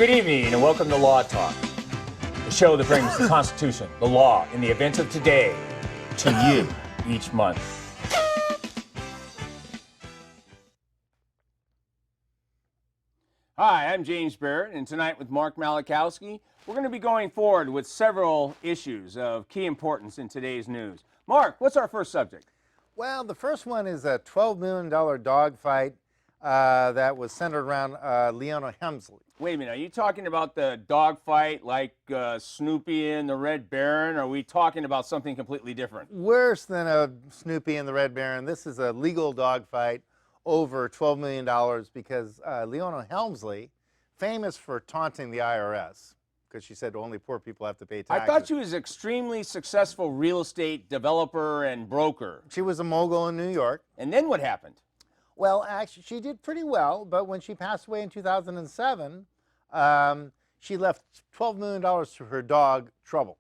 Good evening and welcome to Law Talk, the show that brings the Constitution, the law, and the events of today to you each month. Hi, I'm James Barrett, and tonight with Mark Malachowski, we're going to be going forward with several issues of key importance in today's news. Mark, what's our first subject? Well, the first one is a $12 million dogfight that was centered around Leona Helmsley. Wait a minute, are you talking about the dogfight like Snoopy and the Red Baron, or are we talking about something completely different? Worse than a Snoopy and the Red Baron. This is a legal dogfight over $12 million because Leona Helmsley, famous for taunting the IRS, because she said only poor people have to pay taxes. I thought she was an extremely successful real estate developer and broker. She was a mogul in New York. And then what happened? Well, actually, she did pretty well, but when she passed away in 2007, she left $12 million to her dog, Trouble.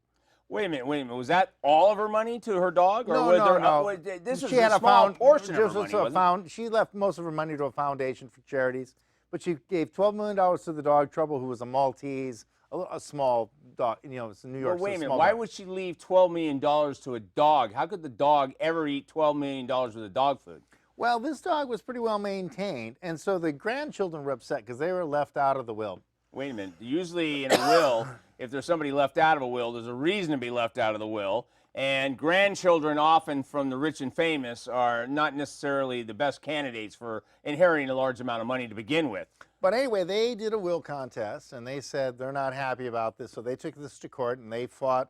Wait a minute. Was that all of her money to her dog? Or No. This was She had a small portion of her money, wasn't it? She left most of her money to a foundation for charities, but she gave $12 million to the dog, Trouble, who was a Maltese, a small dog. You know, it's in New York. Well, wait a minute. Why would she leave $12 million to a dog? How could the dog ever eat $12 million worth of dog food? Well, this dog was pretty well maintained, and so the grandchildren were upset because they were left out of the will. Wait a minute. Usually in a will, if there's somebody left out of a will, there's a reason to be left out of the will. And grandchildren, often from the rich and famous, are not necessarily the best candidates for inheriting a large amount of money to begin with. But anyway, they did a will contest, and they said they're not happy about this, so they took this to court, and they fought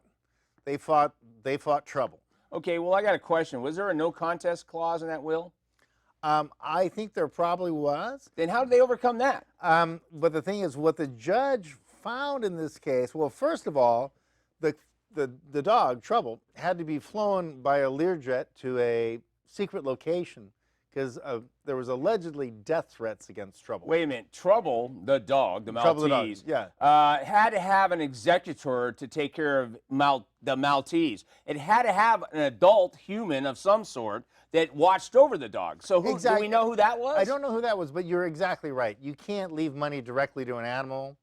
Trouble. Okay, well, I got a question. Was there a no contest clause in that will? I think there probably was. Then how did they overcome that? But the thing is, what the judge found in this case, well, first of all, the dog, Trouble, had to be flown by a Learjet to a secret location because there was allegedly death threats against Trouble. Wait a minute. Trouble, the dog, the Maltese, had to have an executor to take care of the Maltese. It had to have an adult human of some sort that watched over the dog. So do we know who that was? I don't know who that was, but you're exactly right. You can't leave money directly to an animal.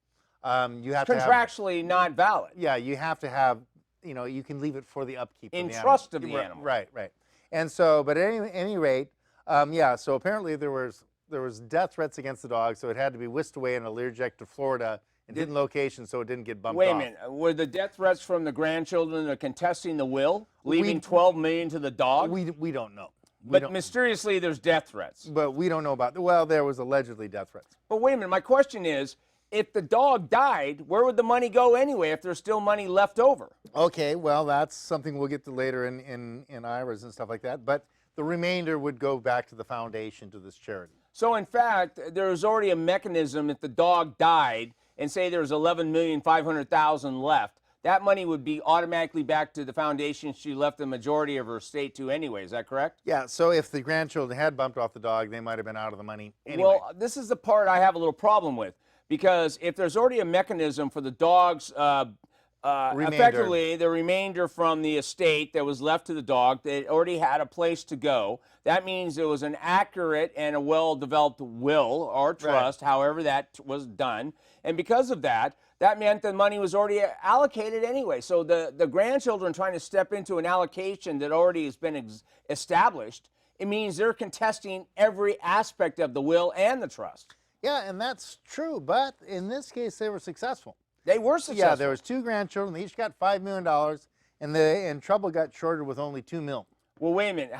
You have contractually not valid. Yeah, you have to have, you know, you can leave it for the upkeep in of the trust animal. of the animal. Right. And so, but at any rate, so apparently there was death threats against the dog, so it had to be whisked away in a Learjet to Florida and hidden location so it didn't get bumped off. Wait a minute. Were the death threats from the grandchildren that are contesting the will, leaving $12 million to the dog? We don't know. But mysteriously, there's death threats. But we don't know about, well, there was allegedly death threats. But wait a minute, my question is, if the dog died, where would the money go anyway if there's still money left over? Okay, well, that's something we'll get to later in IRAs and stuff like that. But the remainder would go back to the foundation, to this charity. So in fact, there's already a mechanism if the dog died and say there's $11,500,000 left, that money would be automatically back to the foundation she left the majority of her estate to anyway. Is that correct? Yeah, so if the grandchildren had bumped off the dog, they might have been out of the money anyway. Well, this is the part I have a little problem with, because if there's already a mechanism for the dog's effectively the remainder from the estate that was left to the dog, they already had a place to go. That means it was an accurate and a well-developed will or trust, however that was done. And because of that, that meant the money was already allocated anyway. So the grandchildren trying to step into an allocation that already has been established, it means they're contesting every aspect of the will and the trust. Yeah, and that's true. But in this case, they were successful. They were successful. Yeah, there was two grandchildren. They each got $5 million, and Trouble got shorted with only $2 million. Well, wait a minute.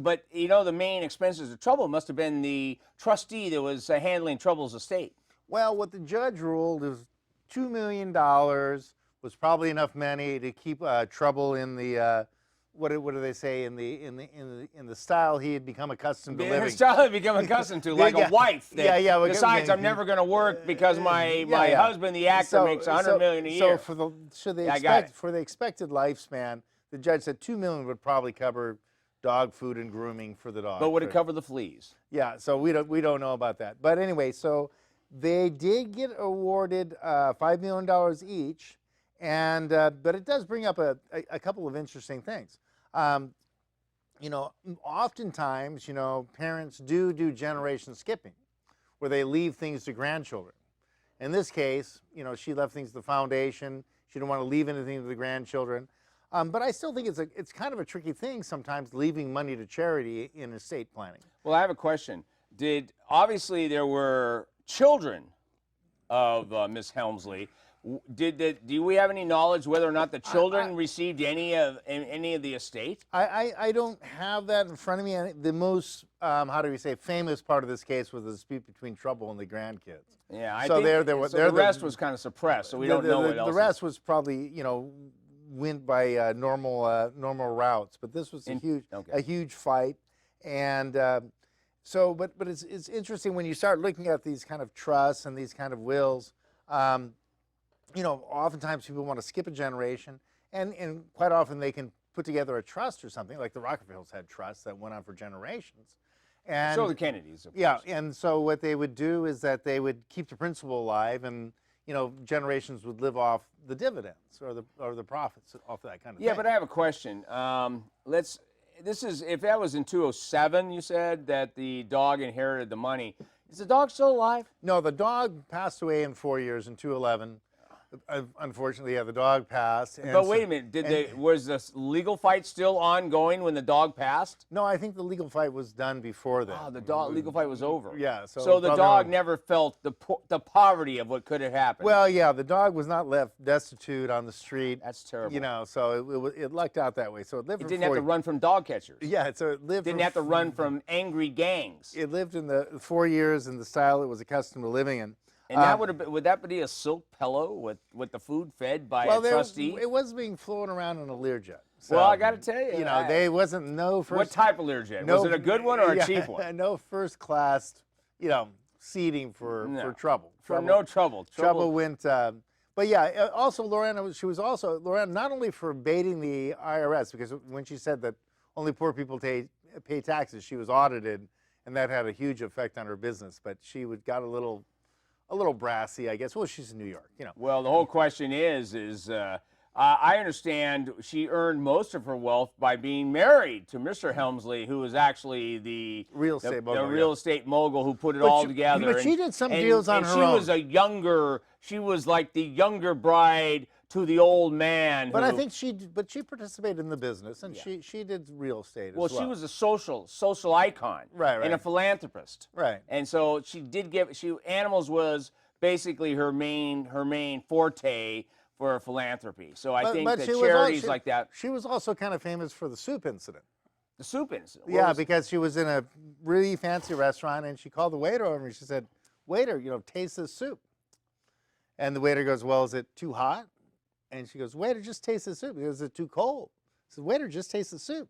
But you know, the main expenses of Trouble must have been the trustee that was handling Trouble's estate. Well, what the judge ruled is $2 million was probably enough money to keep Trouble in the what do they say, in the style he had become accustomed to living. The style he had become accustomed to, like a wife. That decides I'm never going to work because my husband, the actor, makes $100 million a year. So for the expected lifespan, the judge said $2 million would probably cover dog food and grooming for the dog. But would it cover the fleas? Yeah. So we don't know about that. But anyway, so they did get awarded $5 million each, and but it does bring up a couple of interesting things. You know, oftentimes, you know, parents do generation skipping, where they leave things to grandchildren. In this case, she left things to the foundation. She didn't want to leave anything to the grandchildren. But I still think it's kind of a tricky thing sometimes, leaving money to charity in estate planning. Well, I have a question. Obviously there were children of Miss Helmsley. Do we have any knowledge whether or not the children received any of the estate? I don't have that in front of me. The most, how do we say, famous part of this case was the dispute between Trouble and the grandkids. Yeah, I so think the rest was kind of suppressed, so we don't know what else. The rest was probably, went by normal routes, but this was a huge fight, and but it's interesting when you start looking at these kind of trusts and these kind of wills. Oftentimes people want to skip a generation, and quite often they can put together a trust or something, like the Rockefellers had trusts that went on for generations. And so the Kennedys, of course. Yeah, and so what they would do is that they would keep the principal alive, and generations would live off the dividends or the profits off that kind of thing. Yeah, but I have a question. If that was in 2007, you said that the dog inherited the money. Is the dog still alive? No, the dog passed away in 4 years in 2011. Unfortunately, yeah, the dog passed. But wait a minute, was the legal fight still ongoing when the dog passed? No, I think the legal fight was done before that. Oh, the legal fight was over. Yeah. So the dog never felt the poverty of what could have happened. Well, yeah, the dog was not left destitute on the street. That's terrible. So it lucked out that way. So it lived. It didn't have to run from dog catchers. Yeah, so it lived. Didn't have to run from angry gangs. It lived in the 4 years in the style it was accustomed to living in. And that would that be a silk pillow with the food fed by a trustee? It was being flown around in a Learjet. So, well, I got to tell you, they wasn't no first. What type of Learjet? Was it a good one or a cheap one? No first class, seating for Trouble. No trouble. Trouble went. But yeah, also Lorena, she was also not only for baiting the IRS, because when she said that only poor people pay taxes, she was audited, and that had a huge effect on her business. But she got a little brassy, I guess. Well, she's in New York, Well, the whole question is I understand she earned most of her wealth by being married to Mr. Helmsley, who was actually the real estate mogul who put it all together. But she did some deals on her own. She was like the younger bride to the old man. But I think she participated in the business, and she did real estate as well. Well, she was a social icon, right, and a philanthropist, right. And so she did animals was basically her main forte for philanthropy. So I think that charities like that. She was also kind of famous for the soup incident. The soup incident. Yeah, because she was in a really fancy restaurant, and she called the waiter over, and she said, "Waiter, taste this soup." And the waiter goes, "Well, is it too hot?" And she goes, "Waiter, just taste the soup." Is it too cold? He says, "Waiter, just taste the soup."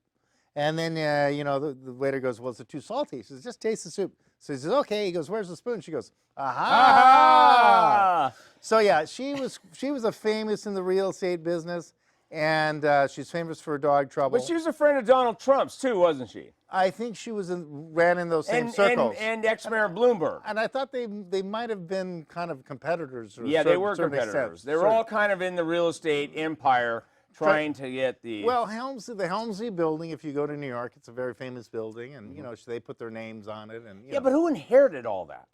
And then, the waiter goes, "Well, is it too salty?" She says, "Just taste the soup." So he says, "Okay." He goes, "Where's the spoon?" She goes, "Aha!" So yeah, she was a famous in the real estate business, and she's famous for dog trouble. But she was a friend of Donald Trump's too, wasn't she? I think she ran in those same circles. And ex-mayor Bloomberg. And I thought they might have been kind of competitors. Yeah, they were competitors. They were all kind of in the real estate empire trying to get the... Well, the Helmsley building, if you go to New York, it's a very famous building, and, they put their names on it. And but who inherited all that?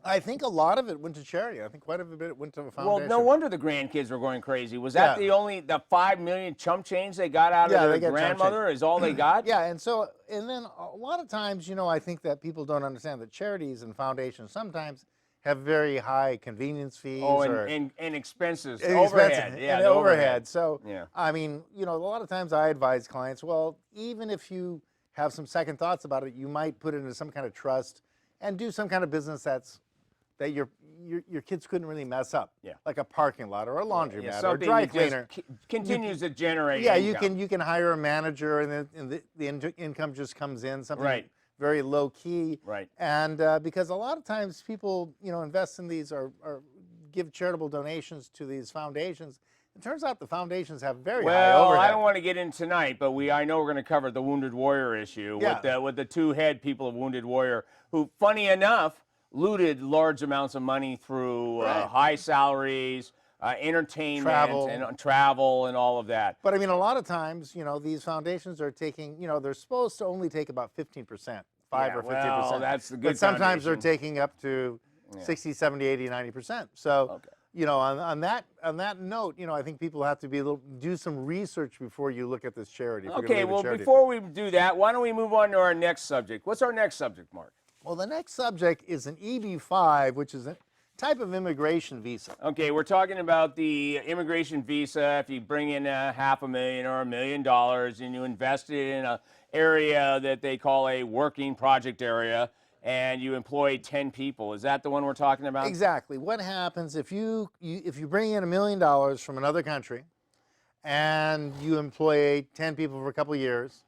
I think a lot of it went to charity. I think quite a bit went to a foundation. Well, no wonder the grandkids were going crazy. Was that the $5 million chump change they got out of their grandmother is all they got? Yeah, and then a lot of times, I think that people don't understand that charities and foundations sometimes have very high convenience fees. Oh, and expenses, overhead. Yeah, the overhead. So, I mean, a lot of times I advise clients, well, even if you have some second thoughts about it, you might put it into some kind of trust and do some kind of business that your kids couldn't really mess up, like a parking lot or a laundromat or a dry cleaner. Continues to generate income. You can hire a manager, and the income just comes in, something very low key. Right. And because a lot of times people invest in these or give charitable donations to these foundations. It turns out the foundations have very high overhead. Well, I don't want to get into tonight, but I know we're going to cover the Wounded Warrior issue with the two head people of Wounded Warrior, who, funny enough, looted large amounts of money through high salaries, entertainment, travel, and all of that. But I mean, a lot of times, these foundations are taking, they're supposed to only take about 15%, 5 or 15%. Well, that's the good. But sometimes they're taking up to 60, 70, 80, 90%. So, Okay. you know, on that note, you know, I think people have to do some research before you look at this charity. If you're gonna Okay, leave a well, charity. before we do that, why don't we move on to our next subject? What's our next subject, Mark? Well, the next subject is an EB-5, which is a type of immigration visa. Okay, we're talking about the immigration visa. If you bring in $500,000 or $1 million and you invest it in an area that they call a working project area, and you employ 10 people, is that the one we're talking about? Exactly. What happens if you bring in $1 million from another country, and you employ 10 people for a couple of years,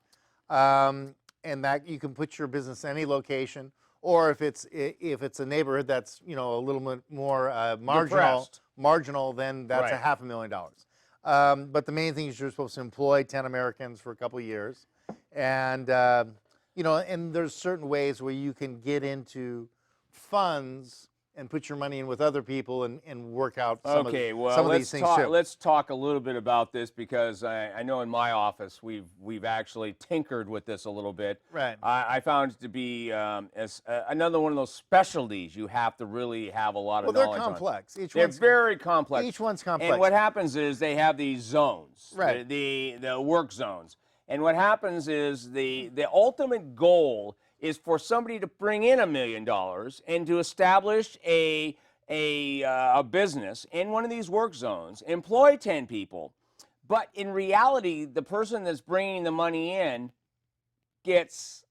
and that you can put your business in any location, or if it's a neighborhood that's, you know, a little bit more marginal, then that's Right. $500,000. But the main thing is you're supposed to employ 10 Americans for a couple of years, and you know, and there's certain ways where you can get into funds and put your money in with other people and work out some of these things too. Let's talk a little bit about this, because I know in my office we've actually tinkered with this a little bit. Right. I found it to be another one of those specialties you have to really have a lot of Well, knowledge they're complex. on. They're very complex. Each one's complex. And what happens is they have these zones, Right. the work zones. And what happens is the ultimate goal is for somebody to bring in $1 million and to establish a business in one of these work zones, employ 10 people. But in reality, the person that's bringing the money in gets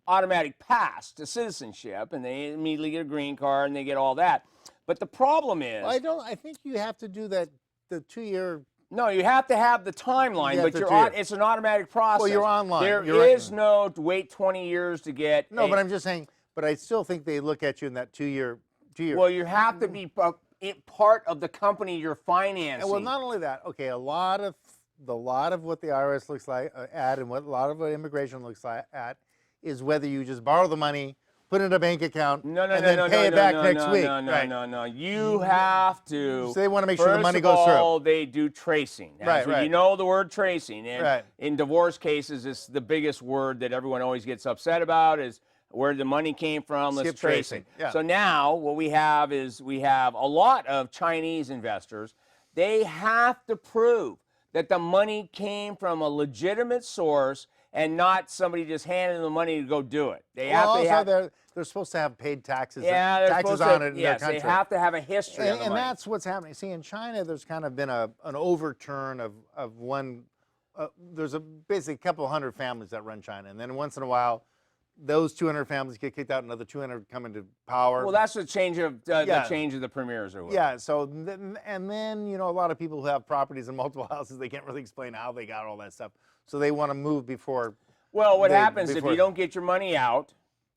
automatic pass to citizenship, and they immediately get a green card and they get all that. But the problem is, Well, I think you have to do that, the 2-year. no, you have to have the timeline, Yeah, but it's an automatic process. Well, you're online. There You're is right. no wait 20 years to get. No, but I'm just saying. But I still think they look at you in that 2-year. Well, you have to be part of the company you're financing. Well, not only that. Okay, a lot of what the IRS looks like at, and what a lot of what immigration looks like at, is whether you just borrow the money, put it in a bank account, and then pay it back next week. No. You have to. So they want to make sure the money goes goes through. through. First of all, they do tracing. Right. You know the word tracing. And Right. in divorce cases, it's the biggest word that everyone always gets upset about is where the money came from. Let's Skip trace tracing. it. Yeah. So now what we have is we have a lot of Chinese investors. They have to prove that the money came from a legitimate source and not somebody just handing them the money to go do it. They have to have. They're supposed to have paid taxes. Yeah, they're taxes supposed on to, it in yes, their country. they have to have a history of the And money. that's what's happening. See, in China, there's kind of been an overturn of one. There's basically a couple hundred families that run China, and then once in a while, those 200 families get kicked out, another 200 come into power. Well, that's the change of Yeah. the change of the premiers or whatever. Yeah. So and then you know a lot of people who have properties in multiple houses, they can't really explain how they got all that stuff, so they want to move before. Well, what happens if you don't get your money out?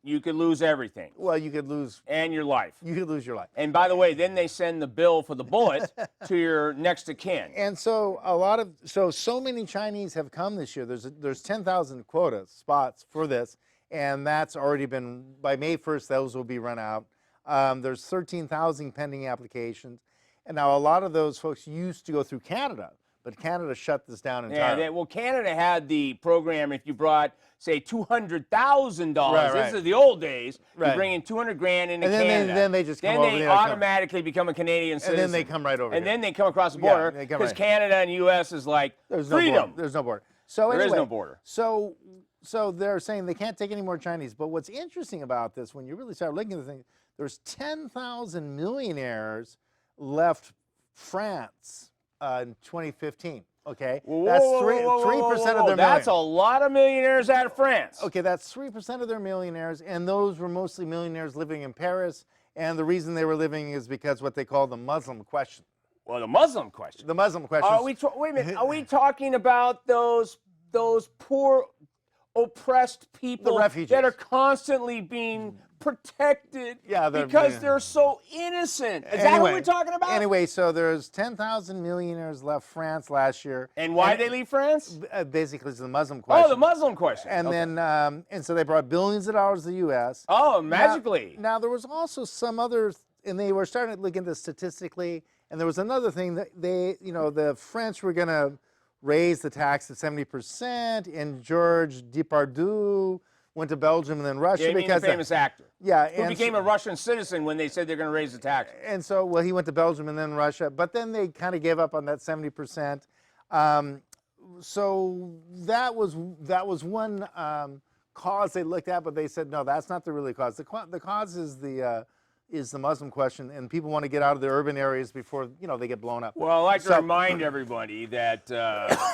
You could lose everything. Well, you could lose. And your life. You could lose your life. And by the way, then they send the bill for the bullet to your next of kin. And so so many Chinese have come this year. There's 10,000 quota spots for this, and that's already been by May 1st. Those will be run out. There's 13,000 pending applications, and now a lot of those folks used to go through Canada, but Canada shut this down entirely. Yeah, well, Canada had the program. If you brought, say, $200,000, this is the old days. You bring in 200 grand into Canada. Then they just come over. Then they automatically become a Canadian citizen. And then they come right over. And then they come across the border because Canada and U.S. is like freedom. There's no border. So anyway, there is no border. So they're saying they can't take any more Chinese. But what's interesting about this, when you really start looking at the thing, there's 10,000 millionaires left France in 2015. Okay, that's 3% of their. That's a lot of millionaires out of France. Okay, that's 3% of their millionaires, and those were mostly millionaires living in Paris. And the reason they were living is because what they call the Muslim question. Well, the Muslim question. The Muslim question. Wait a minute. Are we talking about those poor, oppressed people that are constantly being protected because they're so innocent? Is that what we're talking about? Anyway, so there's 10,000 millionaires left France last year. And why did they leave France? Basically, it's the Muslim question. Oh, the Muslim question. And then, and so they brought billions of dollars to the U.S. Oh, magically. Now there was also some others, and they were starting to look into this statistically. And there was another thing that the French were going to raise the tax to 70%, and George Depardieu went to Belgium and then Russia Yeah, you mean the because famous actor. yeah, Who and became a Russian citizen when they said they're going to raise the tax. and so well he went to Belgium and then Russia, but then they kind of gave up on that 70%. So that was one cause they looked at, but they said no, that's not the really cause. The cause is the Muslim question, and people want to get out of the urban areas before they get blown up. Well, I like to remind everybody that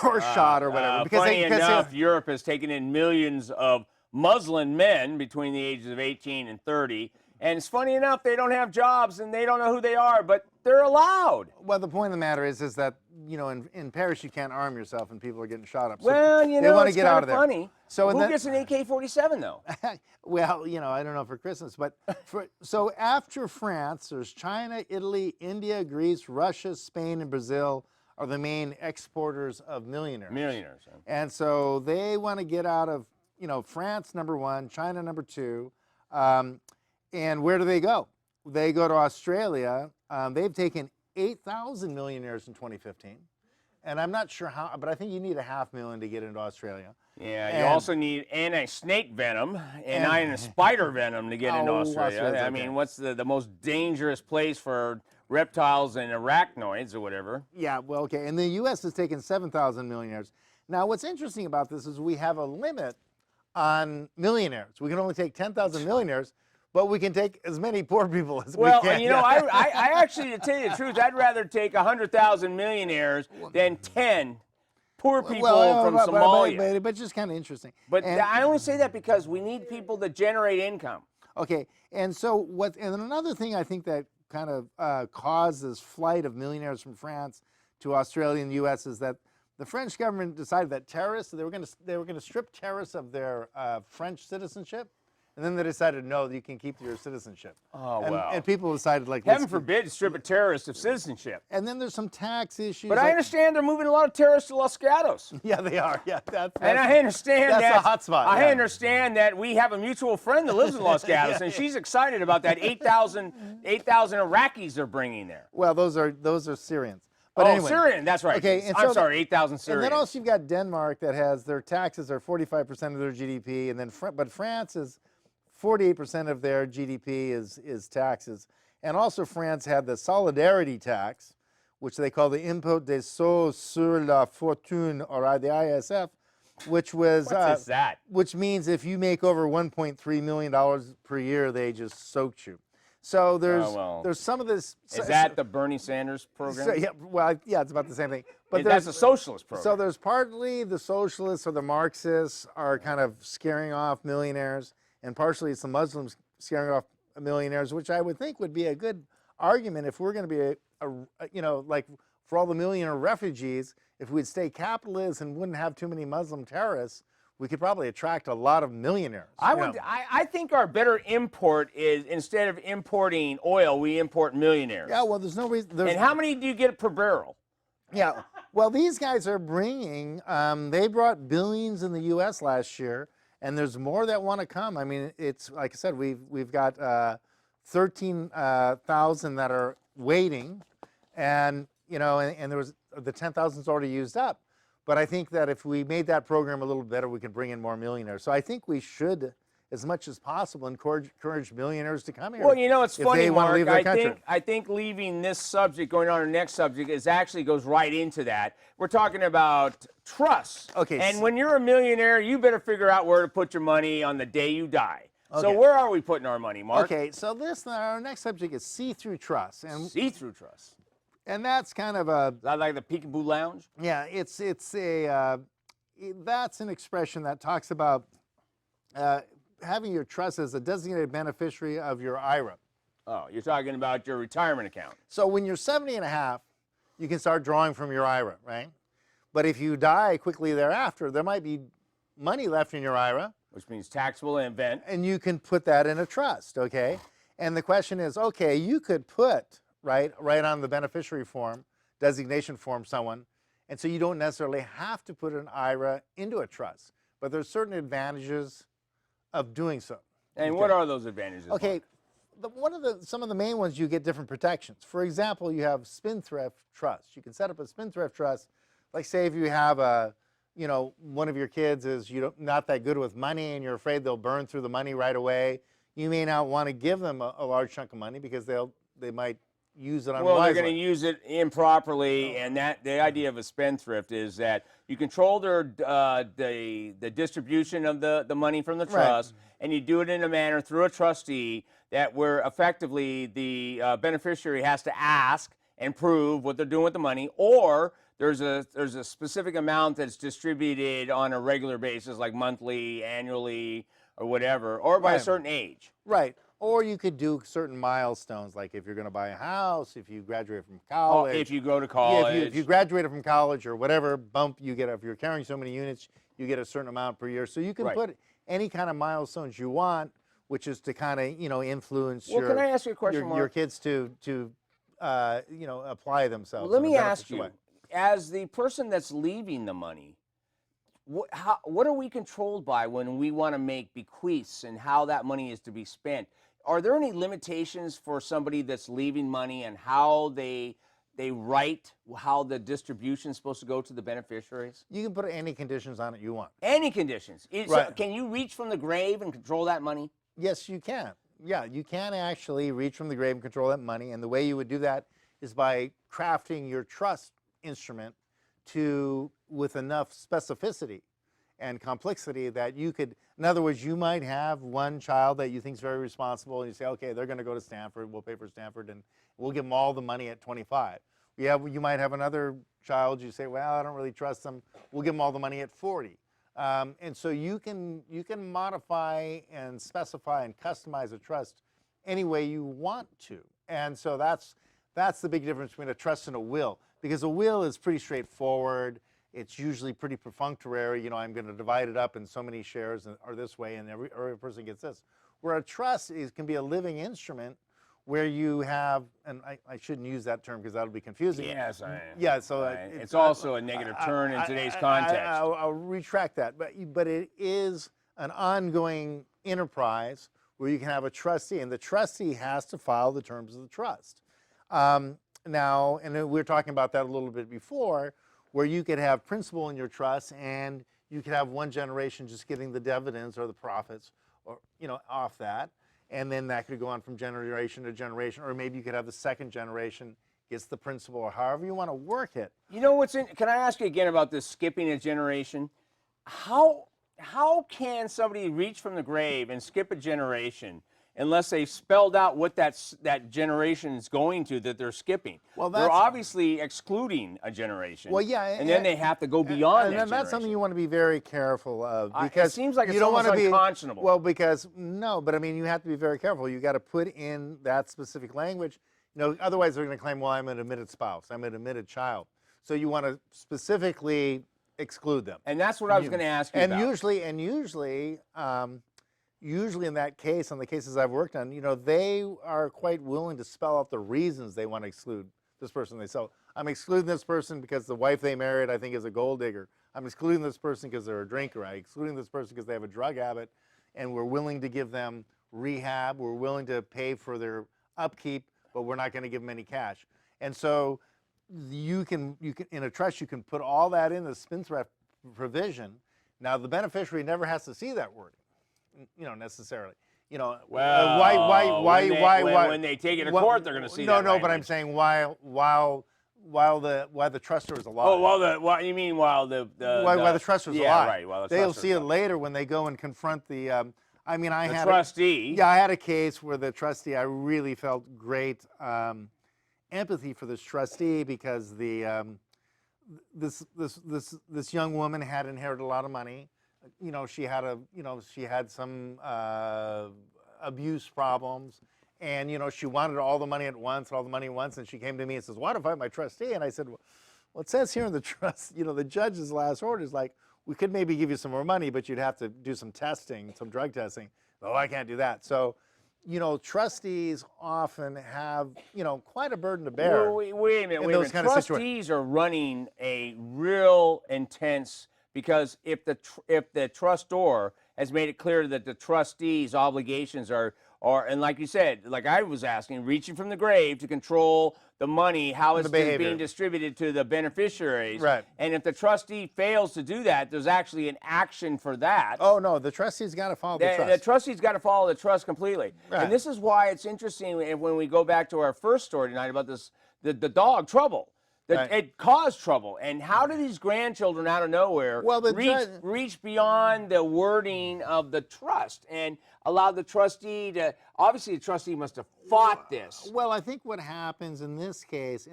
or shot or whatever. Funny enough, Europe has taken in millions of Muslim men between the ages of 18 and 30. And it's funny enough, they don't have jobs and they don't know who they are, but they're allowed. Well, the point of the matter is that in Paris you can't arm yourself and people are getting shot up. So Well, they want to it's get kind out of of there. funny. So Who gets an AK-47 though? Well, I don't know for Christmas, but so after France, there's China, Italy, India, Greece, Russia, Spain, and Brazil are the main exporters of millionaires. Millionaires. Huh? And so they want to get out of France number one, China number two. And where do they go? They go to Australia. They've taken 8,000 millionaires in 2015. And I'm not sure how, but I think you need 500,000 to get into Australia. Yeah, you also need anti-snake venom and anti-spider venom to get into Australia. Australia's I mean, what's the most dangerous place for reptiles and arachnoids or whatever? Yeah, well, okay. And the U.S. has taken 7,000 millionaires. Now, what's interesting about this is we have a limit on millionaires. We can only take 10,000 millionaires, but we can take as many poor people as we can. Well, I actually, to tell you the truth, I'd rather take 100,000 millionaires than 10 poor people from Somalia. But just kind of interesting. But I only say that because we need people that generate income. Okay, and so and another thing I think that kind of caused this flight of millionaires from France to Australia and the U.S. is that the French government decided that terrorists, they were going to strip terrorists of their French citizenship. And then they decided, no, you can keep your citizenship. Oh, wow. And people decided, like, Heaven forbid, strip a terrorist of citizenship. And then there's some tax issues. But I understand they're moving a lot of terrorists to Los Gatos. Yeah, they are. Yeah, and I understand that's a hot spot. I understand that we have a mutual friend that lives in Los Gatos, and she's excited about that 8,000 Iraqis they're bringing there. Well, those are Syrians. But anyway. Syrian, that's right. Okay, and I'm sorry, 8,000 Syrians. And then also you've got Denmark that has their taxes are 45% of their GDP, and then but France is 48% of their GDP is taxes. And also France had the solidarity tax, which they call the Impôt des Sceaux sur la Fortune, or the ISF, which was What is that? Which means if you make over $1.3 million per year, they just soaked you. So there's some of this. Is that the Bernie Sanders program? So, yeah, well, yeah, it's about the same thing. But that's a socialist program. So there's partly the socialists or the Marxists are kind of scaring off millionaires, and partially it's the Muslims scaring off millionaires, which I would think would be a good argument if we're going to be like for all the millionaire refugees, if we'd stay capitalist and wouldn't have too many Muslim terrorists, we could probably attract a lot of millionaires. I think our better import is, instead of importing oil, we import millionaires. Yeah, well, there's no reason. And how many do you get per barrel? Yeah, well, these guys are bringing, they brought billions in the U.S. last year, and there's more that want to come. I mean, it's, like I said, we've got 13,000 that are waiting, and, and there was, the 10,000's already used up. But I think that if we made that program a little better, we can bring in more millionaires. So I think we should, as much as possible, encourage millionaires to come here. Well, it's funny, Mark. I think leaving this subject, going on to the next subject, actually goes right into that. We're talking about trust. Okay. And when you're a millionaire, you better figure out where to put your money on the day you die. Okay. So where are we putting our money, Mark? Okay. So our next subject is see-through trust. And see-through trust. And that's kind of a... Is that like the peekaboo lounge? Yeah, that's an expression that talks about having your trust as a designated beneficiary of your IRA. Oh, you're talking about your retirement account. So when you're 70 and a half, you can start drawing from your IRA, right? But if you die quickly thereafter, there might be money left in your IRA. Which means taxable event. And you can put that in a trust, okay? And the question is, okay, you could put... right on the beneficiary form, designation form, someone, and so you don't necessarily have to put an IRA into a trust, but there's certain advantages of doing so. And what are those advantages? Okay, some of the main ones, you get different protections. For example, you have spendthrift trust. You can set up a spendthrift trust, like say if you have one of your kids is not that good with money and you're afraid they'll burn through the money right away, you may not want to give them a large chunk of money because they might use it unwisely. Well, they're going to use it improperly, and the idea of a spendthrift is that you control the distribution of the money from the trust, and you do it in a manner through a trustee that where effectively the beneficiary has to ask and prove what they're doing with the money, or there's a specific amount that's distributed on a regular basis, like monthly, annually, or whatever, or by a certain age. Right. Or you could do certain milestones, like if you're going to buy a house, if you graduate from college. If you go to college. Yeah, if you graduated from college or whatever bump you get, if you're carrying so many units, you get a certain amount per year. So you can put any kind of milestones you want, which is to kind of, influence can I ask you a question, your kids to apply themselves. Well, let me ask you, as the person that's leaving the money, what are we controlled by when we want to make bequests and how that money is to be spent? Are there any limitations for somebody that's leaving money and how they write how the distribution is supposed to go to the beneficiaries? You can put any conditions on it you want. Any conditions. So can you reach from the grave and control that money? Yes, you can. Yeah, you can actually reach from the grave and control that money. And the way you would do that is by crafting your trust instrument with enough specificity and complexity that you could, in other words, you might have one child that you think is very responsible, and you say, okay, they're going to go to Stanford, we'll pay for Stanford, and we'll give them all the money at 25. You might have another child, you say, well, I don't really trust them, we'll give them all the money at 40. And so you can modify and specify and customize a trust any way you want to. And so that's the big difference between a trust and a will, because a will is pretty straightforward. It's usually pretty perfunctory. I'm going to divide it up in so many shares or this way, and every person gets this. Where a trust can be a living instrument where you have, and I shouldn't use that term because that'll be confusing. Yes, yeah. So it's also a negative turn in today's context. I'll retract that, but it is an ongoing enterprise where you can have a trustee, and the trustee has to follow the terms of the trust. Now, and we were talking about that a little bit before, where you could have principal in your trust and you could have one generation just getting the dividends or the profits or off that, and then that could go on from generation to generation, or maybe you could have the second generation gets the principal, or however you want to work it. Can I ask you again about this skipping a generation? How can somebody reach from the grave and skip a generation unless they've spelled out what that generation is going to that they're skipping? Well, they're obviously excluding a generation. Well, yeah, and then they have to go beyond that. And that's something you want to be very careful of, because it seems like it's almost unconscionable. Well, but I mean, you have to be very careful. You got to put in that specific language. Otherwise they're going to claim, well, I'm an admitted spouse, I'm an admitted child. So you want to specifically exclude them. And that's what I was going to ask you about. Usually in that case, on the cases I've worked on, they are quite willing to spell out the reasons they want to exclude this person. I'm excluding this person because the wife they married, I think, is a gold digger. I'm excluding this person because they're a drinker. I'm excluding this person because they have a drug habit, and we're willing to give them rehab. We're willing to pay for their upkeep, but we're not going to give them any cash. And so you can in a trust, you can put all that in the spendthrift provision. Now the beneficiary never has to see that wording, necessarily. When they take it to court, they're going to see that. No, but I'm saying while the trustor is alive. Oh, while the trustor is alive. Yeah, right. While the they'll see it later when they go and confront the. Trustee. I had a case where the trustee. I really felt great empathy for this trustee, because this young woman had inherited a lot of money. She had some abuse problems, and she wanted all the money at once, and she came to me and says, "What if I'm my trustee?" And I said, "Well, it says here in the trust, the judge's last order is like, we could maybe give you some more money, but you'd have to do some testing, some drug testing." "Oh, I can't do that." So, trustees often have, quite a burden to bear. Wait a minute. Trustees are running a real intense, because if the trustor has made it clear that the trustee's obligations are and like you said, like I was asking, reaching from the grave to control the money, how it's being distributed to the beneficiaries. Right. And if the trustee fails to do that, there's actually an action for that. Oh, no, the trustee's got to follow the trust. The trustee's got to follow the trust completely. Right. And this is why it's interesting when we go back to our first story tonight about this, the dog trouble. Right. It caused trouble. And how do these grandchildren out of nowhere reach beyond the wording of the trust and allow the trustee to, obviously the trustee must have fought this. Well, I think what happens in this case,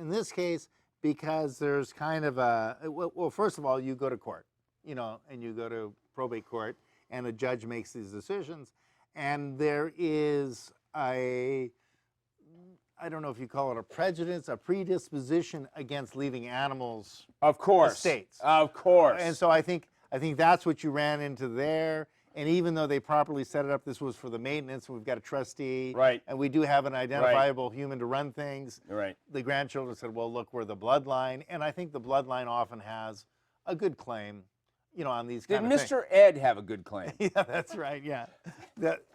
because there's kind of a, well, first of all, you go to court, and you go to probate court, and a judge makes these decisions, and there is I don't know if you call it a prejudice, a predisposition against leaving animals. Of course. Estates. Of course. And so I think that's what you ran into there. And even though they properly set it up, this was for the maintenance. We've got a trustee. Right. And we do have an identifiable human to run things. Right. The grandchildren said, well, look, we're the bloodline. And I think the bloodline often has a good claim, on these kind of things. Did Mr. Ed have a good claim? Yeah, that's right, yeah.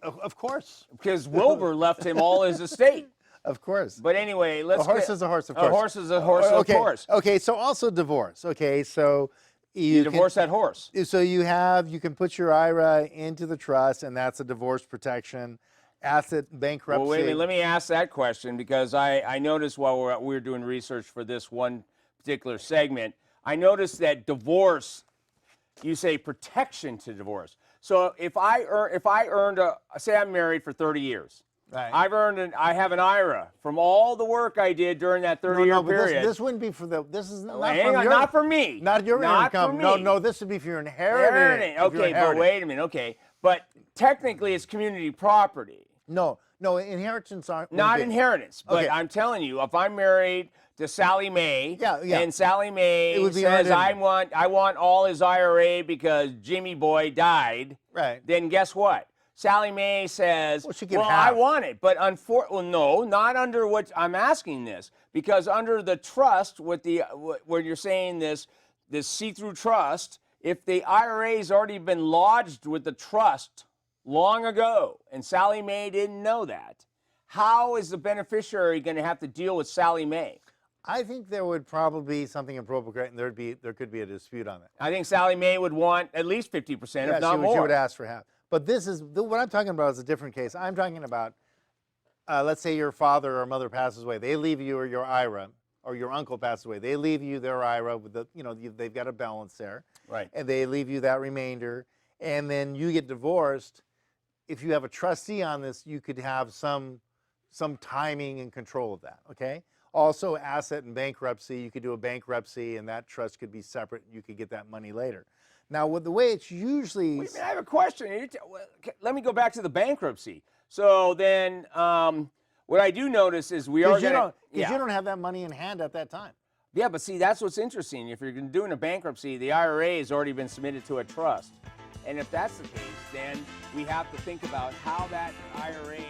Of course. Because Wilbur left him all his estate. Of course. But anyway, let's A horse is a horse, of course. A horse is a horse, of course. Okay, so also divorce. Okay, so you divorce that horse. So you can put your IRA into the trust, and that's a divorce protection. Asset bankruptcy. Well, wait a minute. Let me ask that question because I noticed while we were doing research for this one particular segment, I noticed that divorce, you say protection to divorce. So if I earned say I'm married for 30 years. Right. I have an IRA from all the work I did during that 30-year period. This wouldn't be for this is not not for me. Not your income. For me. No, this would be for your inheritance. Okay, but wait a minute. Okay, but technically it's community property. No, inheritance aren't. Not inheritance, but Okay. I'm telling you, if I'm married to Sally Mae, Yeah. and Sally Mae It would be says earned I want all his IRA because Jimmy Boy died, Right. then guess what? Sally Mae says, Well, she can I have. want it, but no, not under what I'm asking this, because under the trust, where you're saying this see-through trust, if the IRA's already been lodged with the trust long ago, and Sally Mae didn't know that, how is the beneficiary going to have to deal with Sally Mae? I think there would probably be something appropriate, and there could be a dispute on that. I think Sally Mae would want at least 50%, if not more. She would ask for half. But what I'm talking about is a different case. I'm talking about, let's say your father or mother passes away. They leave you your IRA, or your uncle passes away. They leave you their IRA with they've got a balance there. Right. And they leave you that remainder. And then you get divorced. If you have a trustee on this, you could have some timing and control of that, okay? Also, asset and bankruptcy, you could do a bankruptcy, and that trust could be separate. You could get that money later. Now, with the way it's usually... Wait a minute, I have a question. Let me go back to the bankruptcy. So then, what I do notice is we are going to... Because you don't have that money in hand at that time. Yeah, but see, that's what's interesting. If you're doing a bankruptcy, the IRA has already been submitted to a trust. And if that's the case, then we have to think about how that IRA